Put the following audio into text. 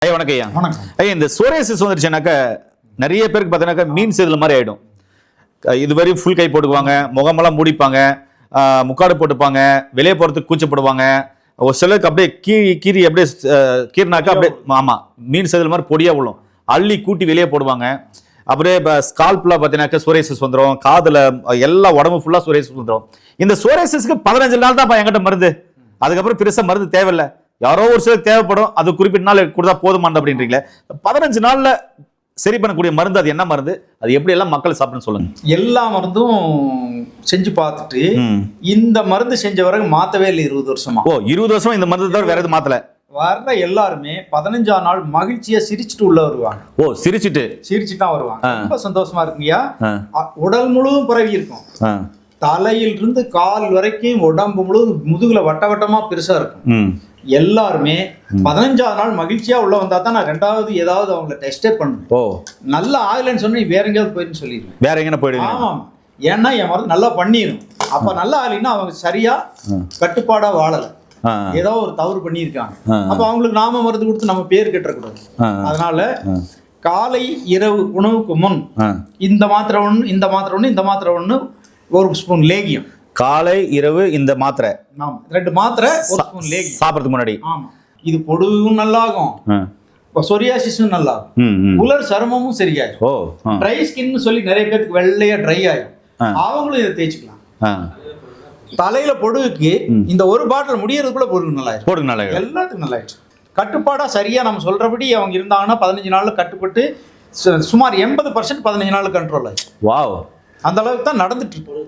ஐயா வணக்கம் ஐயா. வணக்கம் ஐயா, இந்த சோரியாசிஸ் வந்துருச்சுனாக்கா நிறைய பேருக்கு பார்த்தீங்கன்னாக்கா மீன் செதில் மாதிரி ஆயிடும். இதுவரையும் ஃபுல் கை போட்டுக்குவாங்க, முகமெல்லாம் மூடிப்பாங்க, முக்காடு போட்டுப்பாங்க, வெளியே போகிறதுக்கு கூச்சப்படுவாங்க. ஒரு சிலருக்கு அப்படியே கீரி அப்படியே கீரினாக்கா அப்படியே ஆமாம் மீன் செதில் மாதிரி பொடியாக விழும், அள்ளி கூட்டி வெளியே போடுவாங்க. அப்படியே இப்போ ஸ்கால்ப்ல பார்த்தீங்கன்னாக்கா சோரியாசிஸ் வந்துடும், காதில் எல்லா உடம்பு ஃபுல்லாக சோரியாசிஸ் வந்துடும். இந்த சோரியாசிஸ்க்கு 15 நாள் தான் என்கிட்ட மருந்து, அதுக்கப்புறம் பெருசாக மருந்து தேவையில்லை. யாரோ ஒரு சிலருக்கு தேவைப்படும், அது குறிப்பிட்ட நாள் கொடுத்தா போதுமானது அப்படின்றீங்களே. 15 நாள்ல சரி பண்ணக்கூடிய மருந்து அது என்ன மருந்து, அது எப்படி எல்லாம் மக்கள் சாப்பிடணும்னு சொல்லுங்க. எல்லா மருந்தும் செஞ்சு பார்த்துட்டு இந்த மருந்து செஞ்ச வரைக்கு மாத்தவே இல்லை 20 வருஷமா. ஓ 20 வருஷம் இந்த மருந்து தவிர வேற எதுவும் மாத்தல? வர்ற எல்லாருமே 15ஆம் நாள் மகிழ்ச்சியா சிரிச்சுட்டு உள்ள வருவாங்க. ஓ சிரிச்சுட்டு தான் வருவாங்க. ரொம்ப சந்தோஷமா இருக்குங்கய்யா. உடல் முழுவதும் பரவி இருக்கும், தலையில் இருந்து கால் வரைக்கும் உடம்பு முழுவதும் முதுகுல வட்ட வட்டமா பெருசா இருக்கும். எல்லாருமே 15ஆம் நாள் மகிழ்ச்சியா உள்ள வந்தா தான் நான் ரெண்டாவது ஏதாவது அவங்கள டெஸ்டே பண்ணுவேன். ஓ நல்லா ஆகலைன்னு சொன்னா வேற எங்கேயாவது போயிருந்து சொல்லிடுவேன். வேற எங்க போயிடுவேன்? ஆமா, ஏன்னா என் மருந்து நல்லா பண்ணிடும். அப்ப நல்லா ஆகலைன்னா அவங்க சரியா கட்டுப்பாடா வாழல, ஏதோ ஒரு தவறு பண்ணியிருக்காங்க. அப்ப அவங்களுக்கு நாம மருந்து கொடுத்து நம்ம பேர் கட்டக்கூடாது. அதனால காலை இரவு உணவுக்கு முன் இந்த மாத்திரை ஒண்ணு, இந்த மாத்திரை ஒண்ணு, இந்த மாத்திரை ஒண்ணு, 1 ஸ்பூன் லேகியம். காலை இரவு இந்த மாத்திரை, 2 மாத்திரை 1 ஸ்பூன் லேகியம் சாப்பிடறதுக்கு முன்னாடி. ஆமா, இது பொடுவும் நல்லாகும், சொரியாசிஸும் நல்லாகும், உலர் சருமமும் சரியாயிடும். ஓ ட்ரை ஸ்கின்னு சொல்லி நிறைய பேருக்கு வெள்ளையா ட்ரை ஆயிடும், அவங்களும் இதை தேய்ச்சிக்கலாம். தலையில பொடுகுக்கு இந்த ஒரு பாட்டில் முடியறதுக்குள்ள பொடுகு நல்லாயிடும், எல்லாத்துக்கும் நல்லாயிடுச்சு. கட்டுப்பாடா சரியா நம்ம சொல்றபடி அவங்க இருந்தாங்கன்னா 15 நாள்ல கட்டுப்பட்டு சுமார் 80% 15 நாள்ல கண்ட்ரோல் ஆயிடுச்சு. வாவ், அந்த அளவுக்கு தான் நடந்துட்டு இருக்கு.